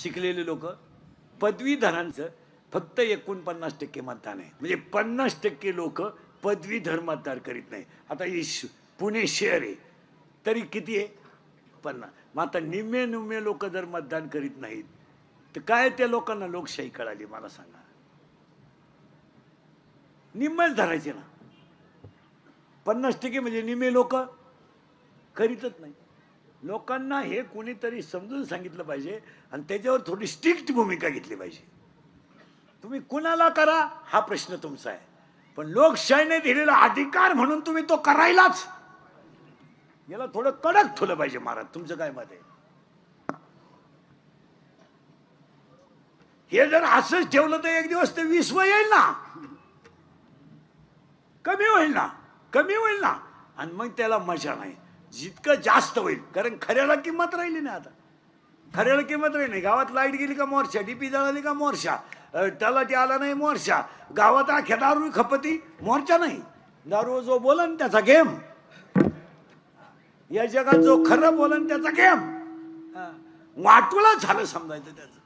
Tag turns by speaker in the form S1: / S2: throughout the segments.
S1: शिकलेले लोक, पदवीधरांचं फक्त 49% मतदान आहे. म्हणजे 50% लोक पदवीधर मतदान करीत नाही. आता पुणे शहर आहे तरी किती आहे? 50. मग आता निम्मे लोक जर मतदान करीत नाहीत तर काय त्या लोकांना लोकशाही कळाली मला सांगा? निम्मेच धरायचे ना. 50% म्हणजे निम्मे लोक करीतच नाही. लोकांना हे कोणीतरी समजून सांगितलं पाहिजे आणि त्याच्यावर थोडी स्ट्रिक्ट भूमिका घेतली पाहिजे. तुम्ही कुणाला करा हा प्रश्न तुमचा आहे, पण लोकशाहीने दिलेला अधिकार म्हणून तुम्ही तो करायलाच, याला थोडं कडक ठेवलं पाहिजे. महाराज तुमचं काय मत आहे? हे जर असंच ठेवलं तर एक दिवस ते 20 येईल ना, कमी होईल ना आणि मग त्याला मजा नाही. जितकं जास्त होईल, कारण खऱ्याला किंमत राहिली नाही. आता खऱ्याला किंमत राहिली नाही. गावात लाईट गेली का मोर्चा, डीपी जळाली का मोर्चा, त्याला ते आला नाही मोर्चा, गावात अख्या दारू खपती मोर्चा नाही. दारू जो बोलन त्याचा गेम, या जगात जो खरं बोलन त्याचा गेम. वाटूला झालं समजायचं त्याचं,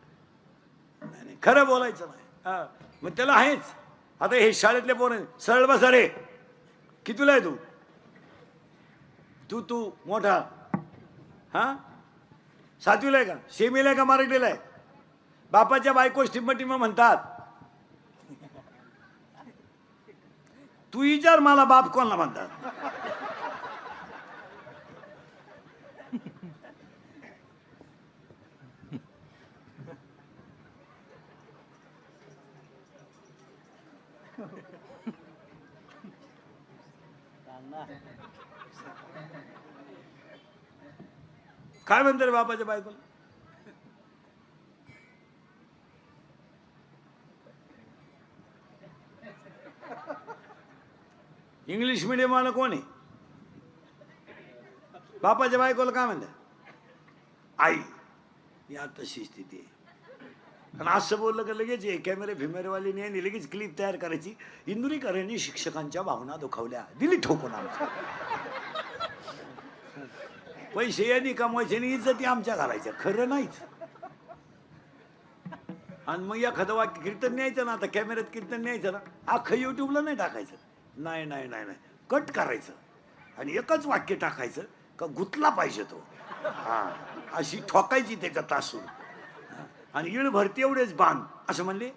S1: नाही खरं बोलायचं नाही. मग त्याला आहेच. आता हे शाळेतले पोरं सरळ बसा रे, कितीला आहे तू मोठा, हा 7वीला आहे का, सेमीला आहे का, मराठीला आहे? बापाच्या बायको टिंब म्हणतात. तू विचार मला बाप कोणाला म्हणतात? काय म्हणते रे बापाच्या बायकोला? इंग्लिश मीडियम वाला कोण आहे? बापाच्या बायकोला काय म्हणतात? आई. या तशी स्थिती आहे. आणि असं बोललं का लगेच कॅमेरे फिमेरेवाली नाही, लगेच क्लिप तयार करायची. इंदुरीकरांनी शिक्षकांच्या भावना दुखावल्या, दिली ठोकून. आमच्या पैसे यांनी कमवायचे आणि इज्जती आमच्या घालायच्या, खरं नाहीच. आणि मग एखादं वाक्य कीर्तन न्यायचं ना, आता कॅमेऱ्यात कीर्तन न्यायचं ना, अख्खं युट्यूबला नाही टाकायचं. नाही कट करायचं आणि एकच वाक्य टाकायचं का गुतला पाहिजे तो. हा अशी ठोकायची त्याच्या तासून. आणि इळ भरती एवढेच बाण, असं म्हणले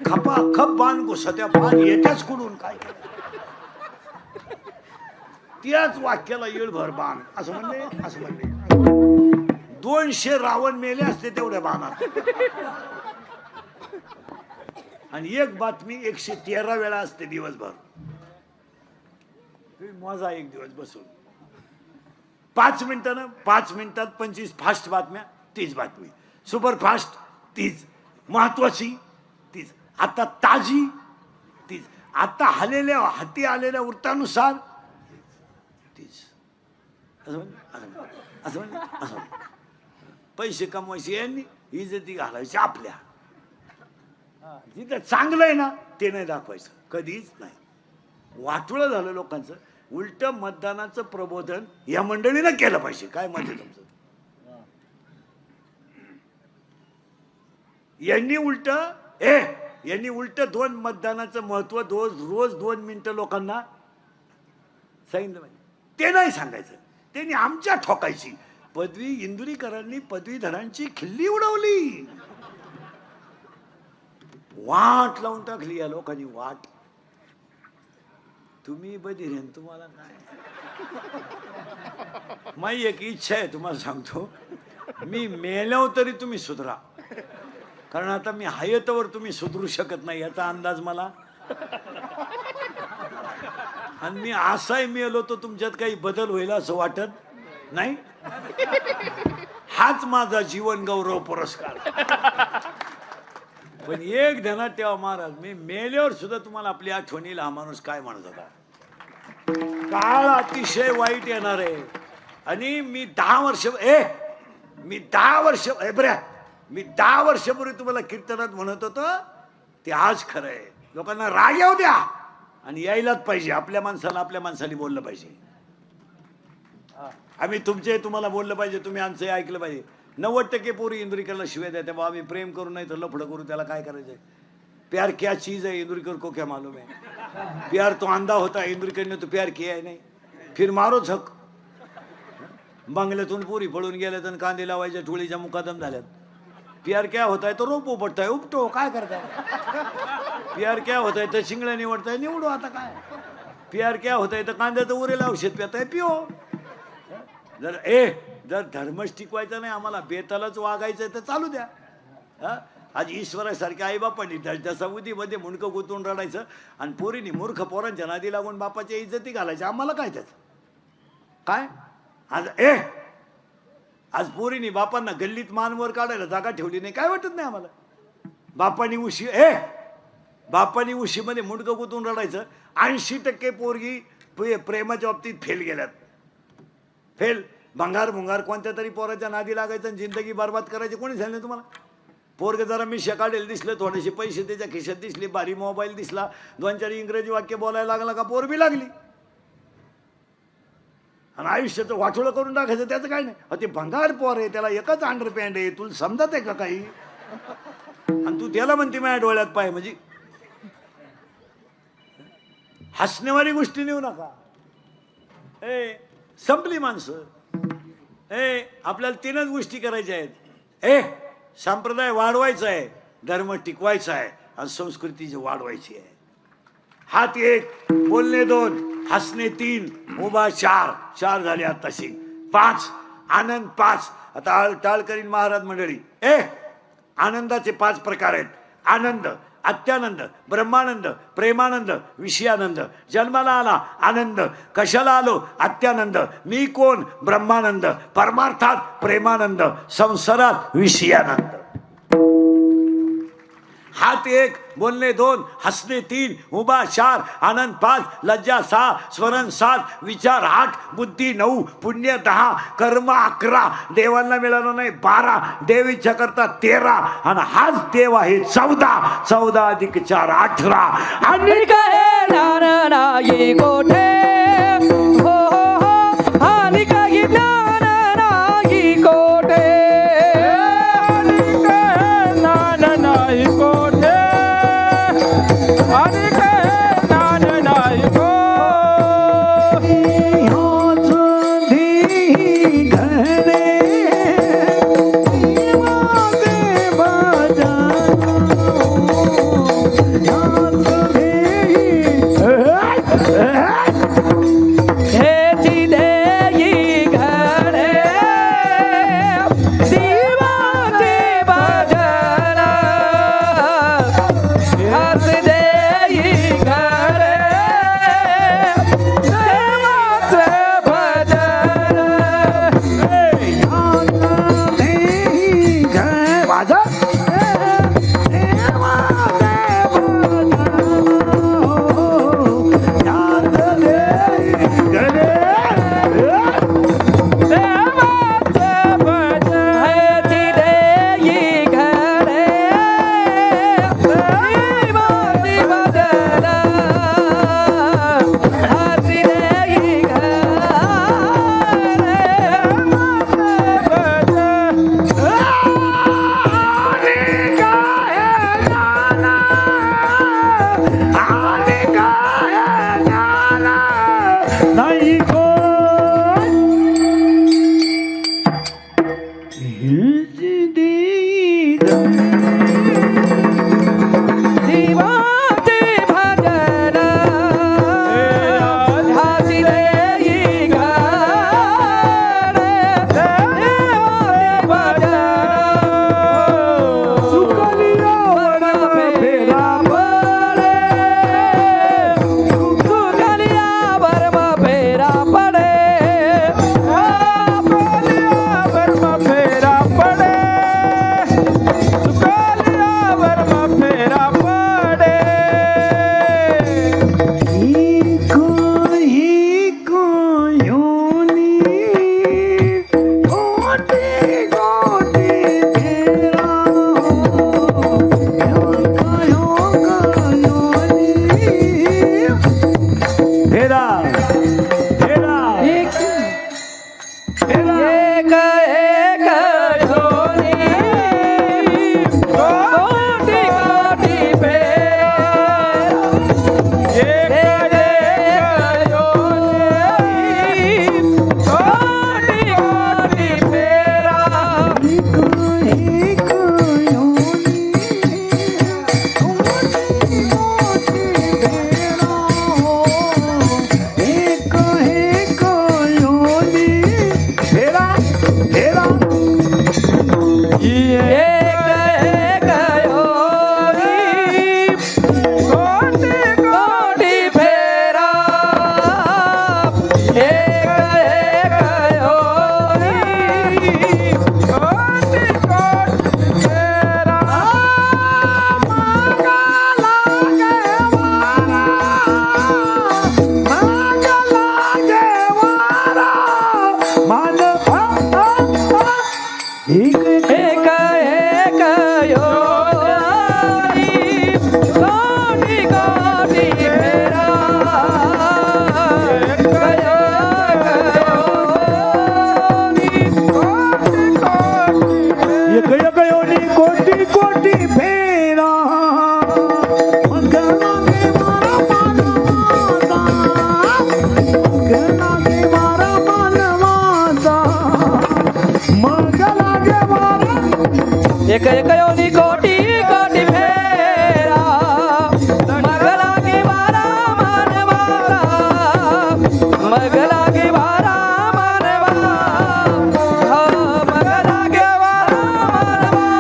S1: खपा खप बाण घुसत्या, बाण येत्याच कुडून काय त्याच वाक्याला इळभर बाण, असं म्हणले 200 रावण मेले असते तेवढ्या बाणात. आणि एक बातमी 113 वेळा असते दिवसभर. मजा एक दिवस बसून 5 मिनिटात 25 फास्ट बातम्या, 30 बातमी, सुपरफास्ट 30, महत्वाची 30, आता ताजी 30, आता हाती आलेल्या वृत्तानुसार 30. असं पैसे कमवायचे यांनी, इज्जती घालायची आपल्या. जिथं चांगलं आहे ना ते नाही दाखवायचं, कधीच नाही. वाटोळं झालं लोकांचं. उलट मतदानाचं प्रबोधन या मंडळीनं केलं पाहिजे. काय मत आहे तुमचं? यांनी उलट 2 मतदानाचं महत्व रोज 2 मिनिटं लोकांना सांगितलं पाहिजे. ते नाही सांगायचं, त्यांनी आमच्या ठोकायची. इंदुरीकरांनी पदवीधरांची खिल्ली उडवली, वाट लावून टाकली या लोकांनी, वाट. तुम्ही बधीर, तुम्हाला काय. माझी एक इच्छा आहे, तुम्हाला सांगतो, मी मेल्यावर तरी तुम्ही सुधरा. कारण आता मी हायतवर तुम्ही सुधरू शकत नाही याचा अंदाज मला. आणि मी असाही मेलो तर तुमच्यात काही बदल होईल असं वाटत नाही. हाच माझा जीवन गौरव पुरस्कार. पण एक ध्यानात ठेवा महाराज, मी मेल्यावर सुद्धा तुम्हाला आपली आठवणीला हा माणूस काय म्हणत होता. काळ अतिशय वाईट येणार आहे. आणि मी 10 वर्षापूर्वी तुम्हाला कीर्तनात म्हणत होतो ते आज खरं आहे. लोकांना राग येऊ द्या आणि यायलाच पाहिजे. आपल्या माणसाने बोललं पाहिजे. आम्ही तुम्हाला बोललं पाहिजे, तुम्ही आमचं ऐकलं पाहिजे. 90% पोरी इंदुरीकरला शिवाय द्या बाबा आम्ही प्रेम करू नाही तर लफडं करू त्याला काय करायचंय. प्यार क्या चीज है इंदुरीकर को क्या मालूम है. प्यार तो अंधा होता है इंदुरीकर ने तो प्यार किया है नहीं. फिर मारो झक. बंगल्यातून पोरी पळून गेल्यात आणि कांदे लावायच्या ठोळीच्या मुकादम झाल्यात. प्यार क्या होता है तो रोप उपटताय उपटो काय करताय. प्यार क्या होता है तर शिंगड्या निवडताय निवडू आता काय. प्यार क्या होता है तर कांद्याचं उरेल औषध पिताय पिओ. जर धर्मच टिकवायचा नाही आम्हाला बेतालाच वागायचंय तर चालू द्या. आज ईश्वरासारखे आईबापांनी त्याच्या उदीमध्ये मुंडकं गुंतवून रडायचं आणि पोरीनी मूर्ख पोरांच्या नादी लागून बापाच्या इज्जती घालायच्या. आम्हाला काय त्याच काय. आज पोरीनी बापांना गल्लीत मानवर काढायला जागा ठेवली नाही काय वाटत नाही आम्हाला. बापानी उशीमध्ये मुंडकं गुंतवून रडायचं. 80% पोरगी प्रेमाच्या बाबतीत फेल गेल्यात. फेल. भंगार कोणत्या तरी पोराच्या नादी लागायचं आणि जिंदगी बर्बाद करायची. कोणी सांगितलं तुम्हाला. पोरग जरा मिशा काढेल दिसलं थोडेसे पैसे त्याच्या खिशात दिसले भारी मोबाईल दिसला 2-4 इंग्रजी वाक्य बोलायला लागला का पोर बी लागली. आणि आयुष्याचं वाटोळं करून टाकायचं त्याचं काय नाही. ते भंगार पोर आहे त्याला एकच अंडरपॅन्ट आहे तुला समजत आहे का काही. आणि तू त्याला म्हणते माझ्या डोळ्यात पाय म्हणजे. हसण्यावारी गोष्टी नेऊ नका. संपली माणसं. आपल्याला 3च गोष्टी करायच्या आहेत. संप्रदाय वाढवायचा आहे धर्म टिकवायचा आहे आणि संस्कृती वाढवायची आहे. हात 1 बोलणे 2 हसणे 3 उभा 4 झाले आताशी 5 आनंद 5. आता टाळकरीन महाराज मंडळी. आनंदाचे 5 प्रकार आहेत. आनंद अत्यानंद ब्रह्मानंद प्रेमानंद विषयानंद. जन्माला आला आनंद. कशाला आलो अत्यानंद. मी कोण ब्रह्मानंद. परमार्थात प्रेमानंद. संसारात विषयानंद. हात 1 बोलणे 2 हसणे 3 उभा 4 आनंद 5 लज्जा 6 स्मरण 7 विचार 8 बुद्धी 9 पुण्य 10 कर्म 11 देवांना मिळालं नाही 12 देव इच्छा करता 13 आणि हाच देव आहे 14 अधिक 4 18.
S2: आणि काय ज्ञान नाही कोठे हो आणि काही ज्ञान नाही कोठे. आणि काय ज्ञान नाही कोठे आणि काय ज्ञान नाही कोठे. Pera एक एक योनी कोटी कोटी फेरा मग लागे वारा मानवाला मग लागे वारा मानवा मग लागे वारा मानवा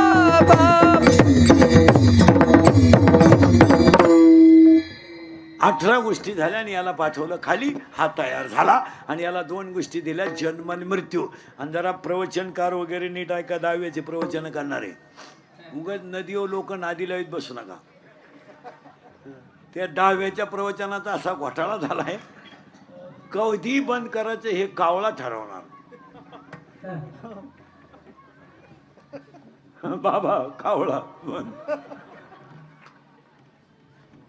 S1: 18 गोष्टी झाल्या आणि याला पाठवलं खाली. हा तयार झाला आणि याला 2 गोष्टी दिल्या, जन्म आणि मृत्यू. आणि जरा प्रवचनकार वगैरे नीट ऐका, 10वीचे प्रवचन करणारे उगाच नदीवर लोक नादी लावीत बसू नका. त्या 10व्याच्या प्रवचनाचा असा घोटाळा झालाय, कधी बंद करायचं हे कावळा ठरवणार. बाबा कावळा बंद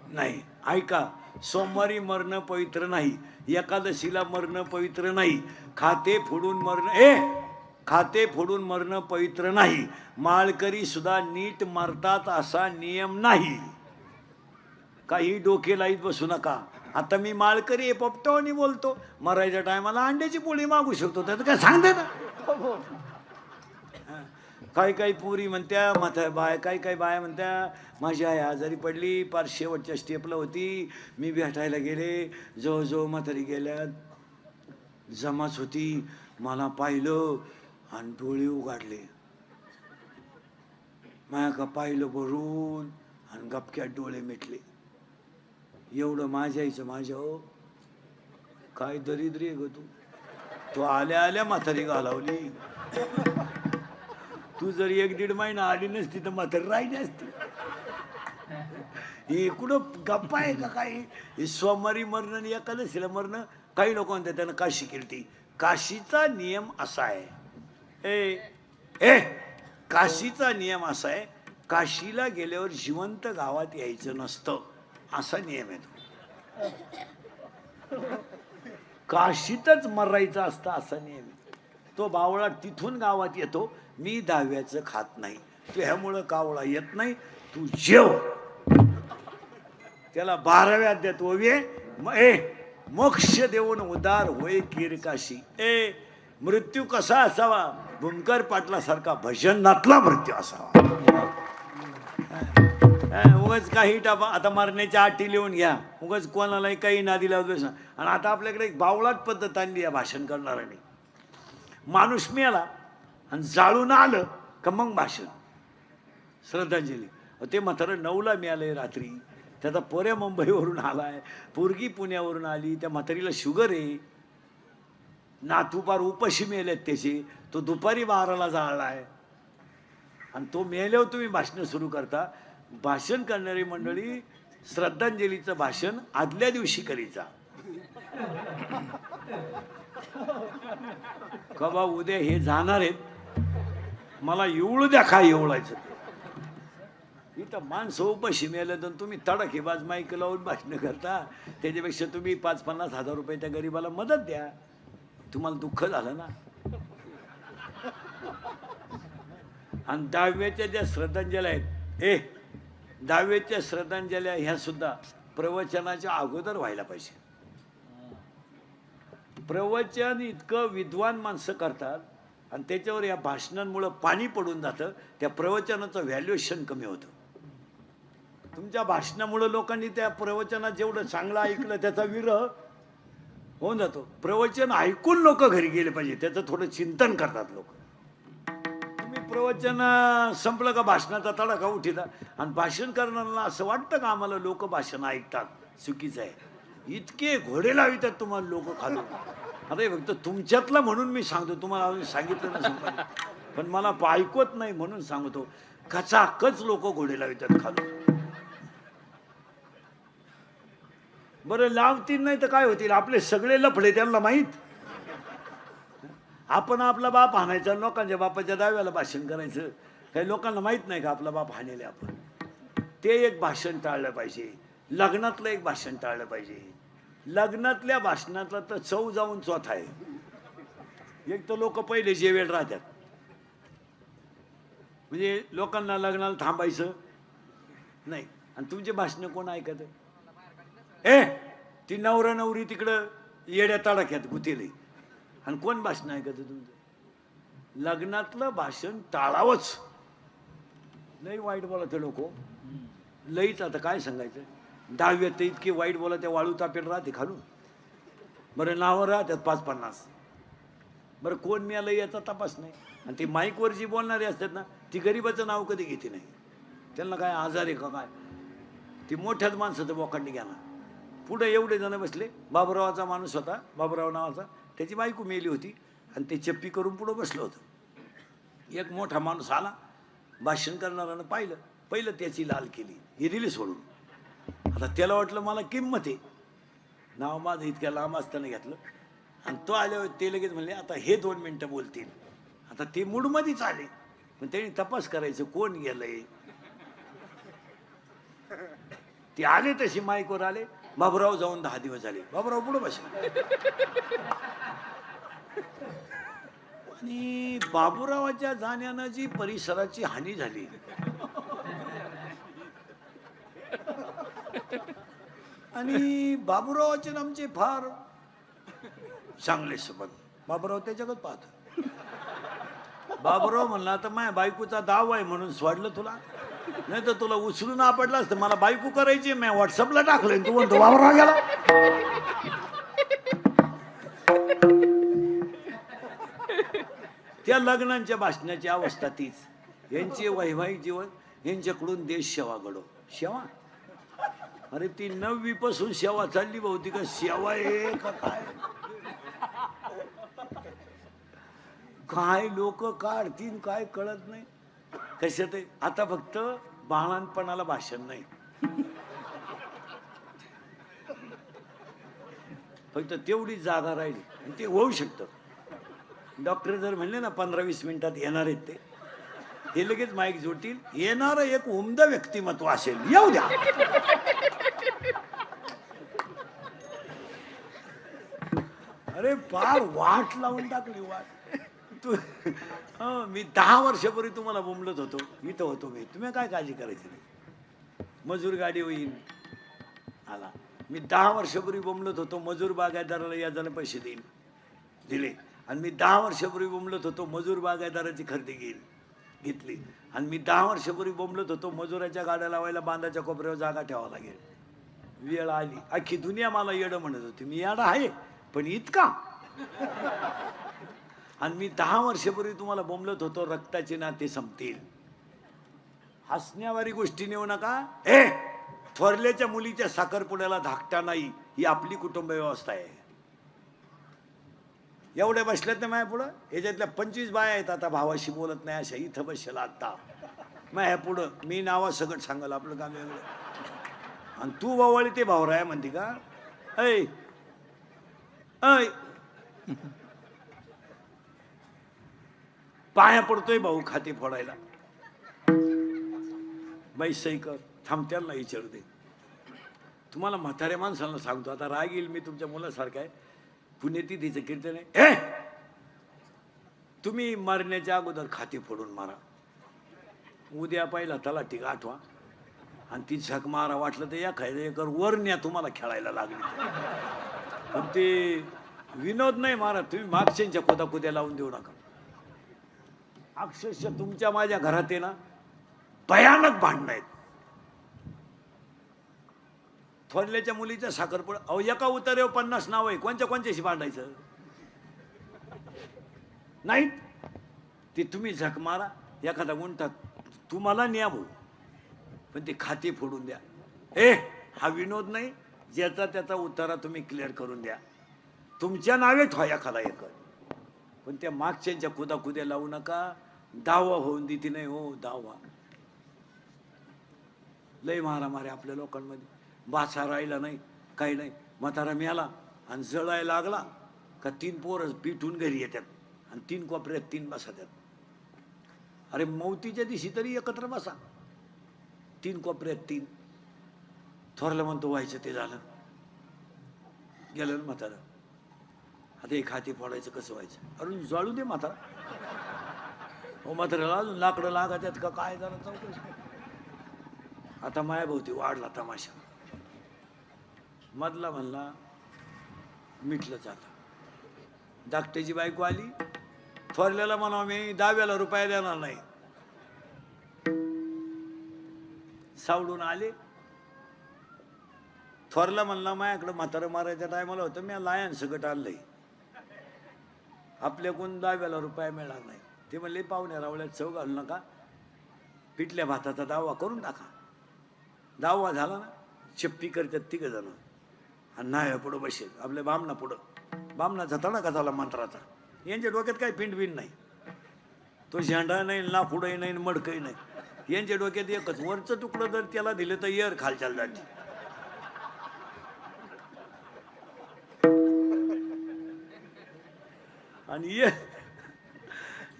S1: नाही. ऐका, सोमवारी मरणं पवित्र नाही, एकादशीला मरणं पवित्र नाही, खाते फोडून मरणं पवित्र नाही, माळकरी सुद्धा नीट मरतात असा नियम नाही. काही डोके लाईत बसू नका. आता मी माळकरी आहे, पोपटावानी बोलतो, मरायच्या टायमाला अंड्याची पोळी मागू शकतो, त्याचं काय सांगते ना. काही पोरी म्हणत्या काही बाया म्हणत्या माझी आई आजारी पडली, पार शेवटच्या स्टेपला होती, मी भेटायला गेले, जवळजवळ म्हातारी गेल्यात जमाच होती, मला पाहिलं आणि डोळे उघडले. माया का पाहिलं भरून आणि गपक्यात डोळे मिटले. एवढं माझ्या आईचं माझ्या हो, काय दरिद्री आहे ग तू आल्या आल्या म्हातारी घालवली. तू जर 1-1.5 महिना आली नसती तर म्हातारी राहिली असती. हे कुठं गप्पा आहे का काही? हे सोमवारी मरणं आणि एकादशीला मरणं. काही लोक म्हणतात त्यानं काशी केली. काशीचा नियम असा आहे, काशीचा नियम असा आहे, काशीला गेल्यावर जिवंत गावात यायचं नसतं, असा नियम आहे तो. काशीतच मरायचं असतं असा नियम आहे. तो बावळा तिथून गावात येतो, मी 10व्याचं खात नाही, ह्यामुळं कावळा येत नाही, तू जेव. त्याला 12व्या अध्यात ओवे मोक्ष देऊन उदार होय कीरकाशी. मृत्यू कसा असावा? भूमकर पाटलासारखा भजनातला मृत्यू असावा. उगाच काही टापा आता मरण्याच्या आठी लिहून घ्या, उगाच कोणालाही काही नादी लावतो. आणि आता आपल्याकडे एक बावळाट पद्धत आणली या भाषण करणाऱ्यांनी. माणूस मिळाला आणि जाळून आलं का मग भाषण, श्रद्धांजली. ते म्हातारं 9ला मिळालंय रात्री, त्याचा पोऱ्या मुंबईवरून आलाय, पोरगी पुण्यावरून आली, त्या म्हातारीला शुगर आहे, नातू पार उपाशी मेलेत त्याचे, तो दुपारी 12ला जाळलाय आणि तो मेल्यावर तुम्ही भाषण सुरू करता. भाषण करणारी मंडळी श्रद्धांजलीचं भाषण आदल्या दिवशी करीचा. का बा उद्या हे जाणार आहेत, मला एवढं द्या काय एवढायचं. इथं माणसं उपाशी मेलं तर तुम्ही तडकेबाज माईक लावून भाषण करता, त्याच्यापेक्षा तुम्ही 5-50 हजार रुपये त्या गरीबाला मदत द्या, तुम्हाला दुःख झालं ना. आणि 10व्याच्या ज्या श्रद्धांजल्या आहेत, 10व्याच्या श्रद्धांजल्या ह्या सुद्धा प्रवचनाच्या अगोदर व्हायला पाहिजे. प्रवचन इतकं विद्वान माणसं करतात आणि त्याच्यावर या भाषणांमुळं पाणी पडून जातं, त्या प्रवचनाचं व्हॅल्युएशन कमी होतं. तुमच्या भाषणामुळं लोकांनी त्या प्रवचनात जेवढं चांगलं ऐकलं त्याचा विरह होऊन जातो. प्रवचन ऐकून लोक घरी गेले पाहिजे, त्याचं थोडं चिंतन करतात लोक. तुम्ही प्रवचन संपलं का भाषणाचा तडाखा उठिता आणि भाषण करणाऱ्यांना असं वाटतं का आम्हाला लोक भाषण ऐकतात, चुकीचं आहे. इतके घोडे लावितात तुम्हाला लोक खालून. आता हे फक्त तुमच्यातला म्हणून मी सांगतो, तुम्हाला सांगितलं नसेल पण मला ऐकवत नाही म्हणून सांगतो. कचाकच लोक घोडे लावितात खालून. बरं लावतील नाही तर काय होतील, आपले सगळे लफडे त्यांना माहीत. आपण आपला बाप हाणायचा, लोकांच्या बापाच्या दाव्याला भाषण करायचं. काही लोकांना माहित नाही का आपला बाप हाणेले आपण. ते एक भाषण टाळलं पाहिजे. लग्नातलं एक भाषण टाळलं पाहिजे. लग्नातल्या भाषणातला तर चव जाऊन चौथा आहे. एक तर लोक पहिले जेवेल राहतात, म्हणजे लोकांना लग्नाला थांबायचं नाही. आणि तुमचे भाषण कोण ऐकत? ती नवरा नवरी तिकडं येड्या तडाख्यात गुतेले आणि कोण भाषण ऐकत तुमचं? लग्नातलं भाषण टाळावंच. लई वाईट बोलायचं लोक, लईच. आता काय सांगायचं, 10वीत इतके वाईट बोला, त्या वाळू तापेल राहते खालून. बरं नावं राहतात 5-50. बरं कोण मिळालं याचा तपास नाही. आणि ते माईकवर जी बोलणारे असतात ना, ती गरिबाचं नाव कधी घेते नाही. त्यांना काय आजार आहे का काय, ती मोठ्याच माणसाचं बोकांडी घ्या ना. पुढे एवढे जण बसले. बाबुरावाचा माणूस होता, बाबुराव नावाचा, त्याची बायको मेली होती आणि ते चप्पी करून पुढं बसलं होतं. एक मोठा माणूस आला, भाषण करणाऱ्यानं पाहिलं, पहिलं त्याची लाल केली, हे दिली सोडून. आता त्याला वाटलं मला किंमत आहे, नाव माझं इतक्या लांब असताना घेतलं. आणि तो आल्यावर ते लगेच म्हणले आता हे 2 मिनटं बोलतील. आता ते मूडमध्येच आले, पण त्यांनी तपास करायचं कोण गेलंय. ते आले तशी माईकवर आले. बाबुराव जाऊन 10 दिवस झाले. बाबुराव पुढं बसले. आणि बाबुरावाच्या जाण्यानं जी परिसराची हानी झाली, आणि बाबुरावाचे आमचे फार चांगले संबंध. बाबुराव त्याच्याकडे पाहत. बाबुराव म्हणला आता माझ्या बायकोचा दाव आहे म्हणून सोडलं तुला, नाही तर तुला उचलून आपडला असतं. मला बायको करायची, मी व्हॉट्सअपला टाकलं, तू म्हणतो बाबुराव गेला. त्या लग्नांच्या भाषणाची अवस्था तीच. यांचे वैवाहिक जीवन, यांच्याकडून देश सेवा घडो. सेवा, अरे ती 9वी पासून सेवा चालली बहुती का सेवा आहे का काय. काय लोक काढतील काय कळत नाही कशात. आता फक्त बाळांपणाला भाषण नाही, फक्त तेवढी जागा राहिली. आणि ते होऊ शकतं. डॉक्टर जर म्हणले ना 15-20 मिनिटात येणार आहेत ते, हे लगेच माईक जोडतील. येणारं एक उमदा व्यक्तिमत्व असेल, येऊ द्या. अरे फार वाट लावून टाकली वाट. तू मी 10 वर्षापूर्वी तुम्हाला बोंबलत होतो, इथं होतो मी, तुम्ही काय काळजी करायची नाही. मजूर गाडी होईल आला. मी 10 वर्षापूर्वी बोंबलत होतो, मजूर बागायतदाराला याजाने पैसे देईल, दिले. आणि मी 10 वर्षापूर्वी बोंबलत होतो, मजूर बागायतदाराची खरेदी घेतली. आणि मी 10 वर्षापूर्वी बोंबलत होतो, मजुराच्या गाड्या लावायला बांधाच्या कोपऱ्यावर जागा ठेवावं लागेल. वेळ आली, अख्खी दुनिया मला येडं म्हणत होती. मी येडा आहे, पण इतका. आणि मी 10 वर्षापूर्वी तुम्हाला बोंबलत होतो, रक्ताचे नाते संपतील. हसण्यावारी गोष्टी नेऊ नका. थोरल्याच्या मुलीच्या साखरपुड्याला धाकटा नाही, ही आपली कुटुंब व्यवस्था आहे. एवढ्या बसल्यात ना माझ्या पुढं, याच्यातल्या 25 बाया आहेत आता भावाशी बोलत नाही अशा इथं बसला आता माझ्या पुढं. मी नावा सगळं सांगाल, आपलं काम वेगळं. आणि तू बावळी ते भावराय म्हणते का. ऐ ऐ पाया पडतोय भाऊ खाते फोडायला. बाई सही कर, थांबत्याला नाही विचारू दे. तुम्हाला म्हाताऱ्या माणसाला सांगतो, आता राग येईल, मी तुमच्या मुलासारखं आहे. पुण्याती तिचं कीर्तन आहे, तुम्ही मरण्याच्या अगोदर खाते फोडून मारा. उद्या पहिला तलाठी आठवा आणि ती झक मारा. वाटलं तर या खायला एकर वर न्या, तुम्हाला खेळायला लागली. पण ते विनोद नाही मारा, तुम्ही मागच्यांच्या कुद्या लावून देऊ नका. अक्षरशः तुमच्या माझ्या घरात आहे ना भयानक भांडणं आहेत. थोरल्याच्या मुलीच्या साखरपुडा, अहो एका उतार्यावर 50 नाव आहे, कोणच्याशी भांडायचं नाही. ते तुम्ही झक मारा, एखादा गुंठा तुम्हाला न्या भाऊ, पण ते खाते फोडून द्या. हा विनोद नाही, ज्याचा त्याचा उतारा तुम्ही क्लिअर करून द्या. तुमच्या नावे ठेवा एखादा एकर, पण त्या मागच्यांच्या कुद्या लावू नका. दावा होऊन देते नाही हो, दावा लय मारामारी आपल्या लोकांमध्ये. बाचा राहिला नाही, काही नाही. म्हातारा मिळाला आणि जळायला लागला का 3 पोरं पिठून घरी येतात आणि 3 कोपऱ्यात 3 बसतात. अरे मौतीच्या दिवशी तरी एकत्र बसा, 3 कोपऱ्यात 3. थोरलं म्हणतो व्हायचं ते झालं, गेलं ना म्हातारा. आता हे खाते फोडायचं कसं व्हायचं. अरे जाळू दे म्हातारा. हो म्हाताऱ्याला अजून लाकडं लागायच्यात का काय, जरा चौकशी. आता मायाभोवती वाढला तमाशा. मधला म्हणला मिटलं जातं. धाकट्याची बायको आली, थोरल्याला म्हणा मी 10व्याला रुपया देणार नाही. सावडून आले. थोरला म्हणला माझ्याकडं म्हातारं मारायच्या टायमाला होतं, मी लायन सगट आणलंय, आपल्याकडून 10,000 रुपये मिळणार नाही. ते म्हणले पाहुण्या रावळ्यात चव घालू नका, पिठल्या भाताचा दावा करून टाका. दावा झाला ना, चिप्पी करतात 3 जण आणि नाही पुढं बसेल आपल्या बामणा पुढं. बामणाचा तडका झाला मंत्राचा. यांच्या डोक्यात काही पिंड नाही, तो झेंडा नाही ना पुढंही नाही मडकही नाही. यांच्या डोक्यात एकच, वरचं तुकडं जर त्याला दिलं तर येर खालच्याला जाते. आणि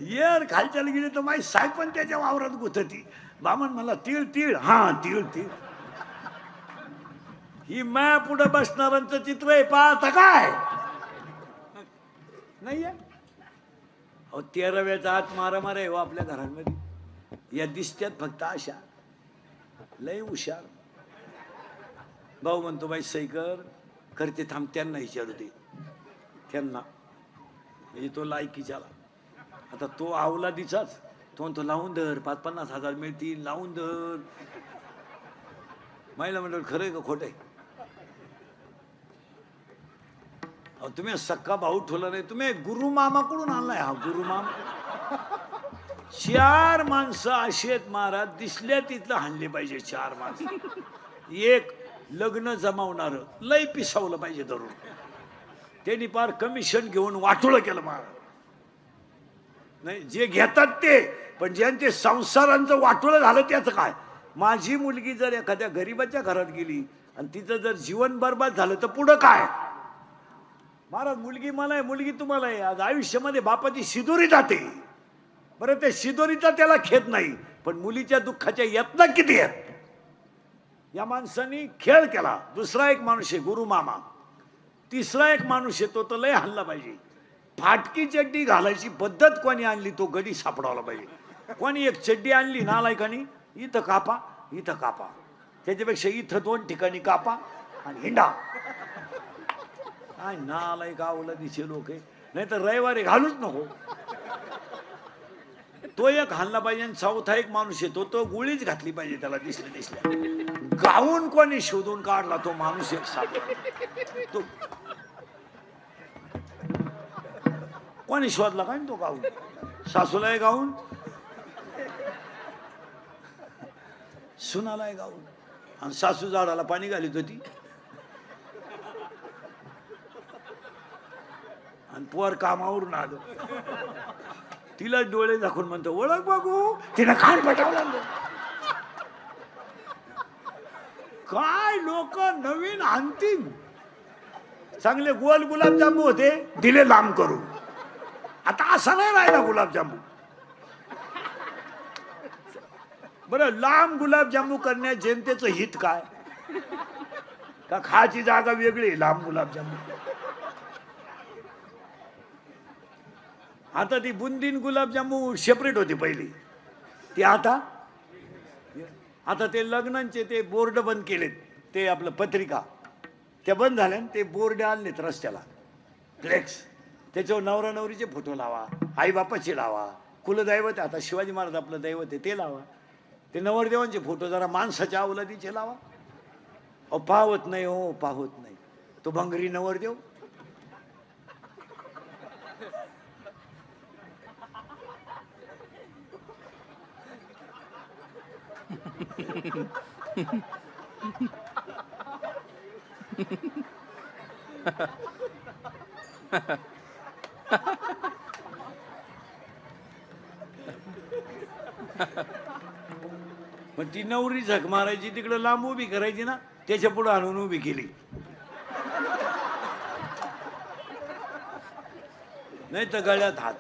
S1: येर खालच्याला गेली तर माझी साय पण त्याच्या वावरात गुथती. बामण म्हणला तीळ तीळ, हा तीळ तीळ. ही माया पुढे बसणाऱ्यांचं चित्र आहे, पाहता काय नाही. अहो 13व्याचा हात मारामार आहे हो आपल्या घरांमध्ये. या दिसत्यात फक्त अशा, लय हुशार. भाऊ म्हणतो बाई सही करते थांब, त्यांना विचारू दे, त्यांना म्हणजे तो लायकीच्याला. आता तो अवलादीचाच, तो म्हणतो लावून धर, 5-50 हजार मिळतील, लावून धर. महिला म्हणतो खरं आहे का खोटं आहे? अहो तुम्ही सक्का भाऊ ठेवला नाही, तुम्ही गुरु मामाकडून आणलाय. हा गुरु मामा 4 माणसं अशी आहेत महाराज, दिसल्या तिथलं हाणले पाहिजे 4 माणसं. एक लग्न जमावणार लय पिसावलं पाहिजे धरून, त्यांनी पार कमिशन घेऊन वाटोळं केलं महाराज. नाही जे घेतात ते, पण ज्यांचे संसारांचं वाटोळं झालं त्याचं काय. माझी मुलगी जर एखाद्या गरीबाच्या घरात गेली आणि तिचं जर जीवन बरबाद झालं तर पुढं काय महाराज. मुलगी मला आहे, मुलगी तुम्हाला आहे. आज आयुष्यामध्ये बापाची शिदोरी जाते बरं, ते शिदोरीचा त्याला खेद नाही, पण मुलीच्या दुःखाच्या यातना किती आहेत. या माणसाने खेळ केला. दुसरा एक माणूस आहे गुरु मामा, तिसरा एक माणूस आहे तो तर लय हल्ला पाहिजे. फाटकी चड्डी घालायची पद्धत कोणी आणली तो गडी सापडावला पाहिजे. कोणी एक चड्डी आणली नालायकानी, इथं कापा इथं कापा, त्याच्यापेक्षा इथं 2 ठिकाणी कापा आणि हिंडा. काय नालायक अवलादीचे लोक आहे. नाही तर रविवारी घालूच नको. तो एक घालला पाहिजे. आणि चौथा एक माणूस येतो तो गोळीच घातली पाहिजे त्याला दिसल्या. गाऊन कोणी शोधून काढला तो माणूस एक सापडला. तो कोणी शोधला काय तो गाऊन, सासूला गाऊन, सुनाला गाऊन. आणि सासू झाडाला पाणी घालीत होती आणि पोर कामावरून आलो, तिला डोळे दाखवून म्हणतो ओळख बघू, तिला खाण पटावलं. काय लोक नवीन आणतील. चांगले गोल गुलाबजामू होते, दिले लांब करून. आता असा नाही राहिला गुलाबजामू. बरं लांब गुलाबजामू करण्यात जनतेचं हित काय. का खायची जागा वेगळी, लांब गुलाबजामू. आता ती बुंदीन गुलाबजामू सेपरेट होती पहिली, ती आता ते लग्नांचे ते बोर्ड बंद केलेत, ते आपलं पत्रिका त्या बंद झाल्या. ते बोर्ड आणलेत रस्त्याला, फ्लेक्स, त्याच्यावर नवरा नवरीचे फोटो लावा, आई बापाचे लावा, कुलदैवत आता शिवाजी महाराज आपलं दैवत आहे ते लावा. ते नवरदेवांचे फोटो जरा माणसाच्या अवलादीचे लावा. अहो पाहत नाही हो, पाहत नाही. तो भंगरी नवरदेव पण ती नवरी झक मारायची तिकडे लांब उभी करायची ना, त्याच्या पुढे आणून उभी केली. नाही तर गळ्यात हात.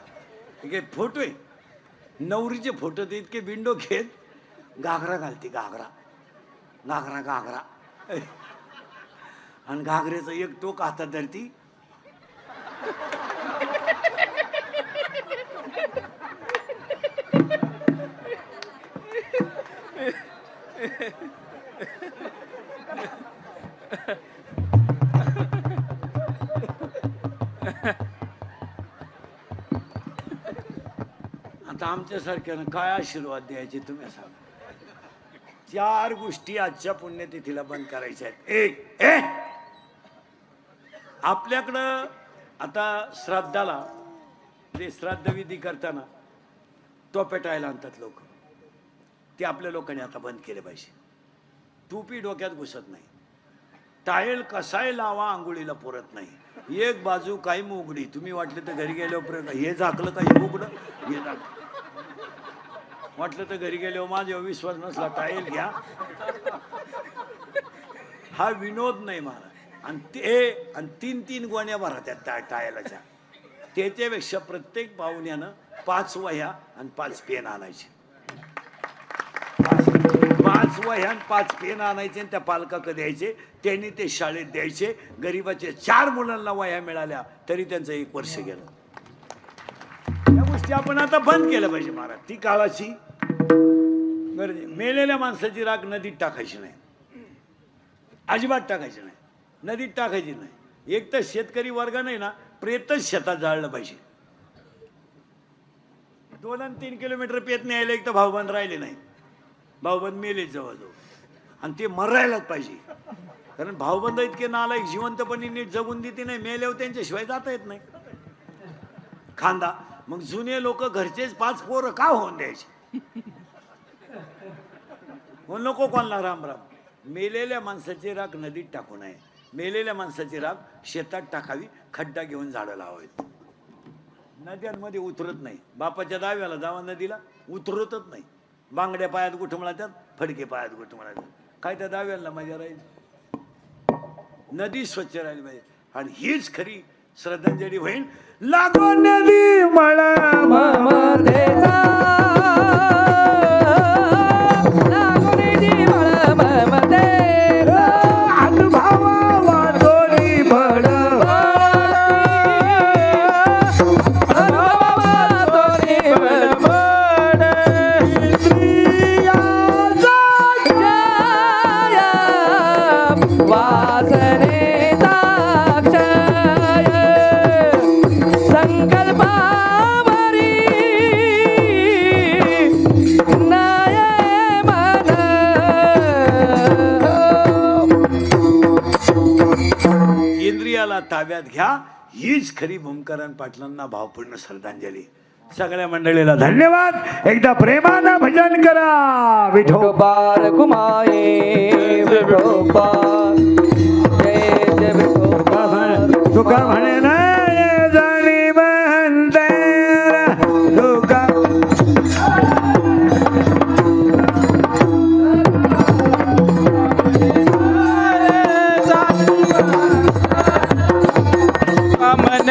S1: ठीक फोटो आहे नवरीचे फोटो, ते इतके बिंडो घेत घागरा घालते, घागरा घागरा घागरा. आणि घागरेचं एक टोक हातात धरती. आता आमच्यासारख्यानं काय आशीर्वाद द्यायचे तुम्ही सांगा. 4 गोष्टी आजच्या पुण्यतिथीला बंद करायच्या आहेत. एक, आपल्याकडं आता श्राद्धाला ते श्राद्धविधी करताना तो पेटायला आणतात लोक. ते आपल्या लोकांनी आता बंद केले पाहिजे. टोपी डोक्यात घुसत नाही. टायल कसाय लावा आंघोळीला पुरत नाही. एक बाजू काही उघडी. तुम्ही वाटलं तर घरी गेल्यावर हे झाकलं का हे उघडं हे झाकलं. वाटलं तर घरी गेल्यावर माझ्यावर विश्वास नसला टायल घ्या. हा विनोद नाही मला. आणि 3 गोण्या भरा त्या टायलाच्या. त्याच्यापेक्षा प्रत्येक पाहुण्यानं 5 वह्या आणि 5 पेन आणायचे. 5 वह्या आणि 5 पेन आणायचे आणि त्या पालकाकडे द्यायचे. त्यांनी ते शाळेत द्यायचे. गरिबाचे 4 मुलांना वह्या मिळाल्या तरी त्यांचं 1 वर्ष गेलं. या गोष्टी आपण आता बंद केल्या पाहिजे महाराज. ती काळाची गरज. मेलेल्या माणसाची राख नदीत टाकायची नाही. अजिबात टाकायची नाही. नदीत टाकायची नाही. एक तर शेतकरी वर्ग नाही ना, प्रेतच शेतात जाळलं पाहिजे. 2 आणि 3 किलोमीटर पेत न्यायला एक तर भाऊबंद राहिले नाही. भाऊबंद मेले जवळजवळ. आणि ते मरायलाच पाहिजे. कारण भाऊबंद इतके नालायक जिवंतपणे नीट जगून देते नाही. मेल्यावर त्यांच्याशिवाय जाता येत नाही खांदा. मग जुने लोक घरचेच 5 पोरं का होऊन द्यायचे. हो नको कोणाला राम राम. मेलेल्या माणसाची राख नदीत टाकू नये. मेलेल्या माणसाची राख शेतात टाकावी. खड्डा घेऊन झाडं लावावीत. नद्यांमध्ये उतरत नाही. बापाच्या दाव्याला जावा नदीला उतरतच नाही. बांगड्या पायात गुठमळातात, फडके पायात गुठमळातात. काय त्या दाव्याला मजा राहील. नदी स्वच्छ राहिली पाहिजे. आणि हीच खरी श्रद्धांजली होईल. लागो नदी मला
S2: ममतेचा लागो निधी मळ ममतेचा
S1: अनुभवा दोरी भड
S2: अनुभवा दोरी बडबड वासनेचा क्षय संकल्पावरी नये मन.
S1: इंद्रियाला ताब्यात घ्या. हीच खरी भूमकरण पाटलांना भावपूर्ण श्रद्धांजली. सगळ्या मंडळीला धन्यवाद. एकदा प्रेमानं भजन करा.
S2: विठोबार कुमाये विठोबार जय जय विठोबार.
S1: तुका म्हणे नाही जाणी म्हणते तुका.
S2: मन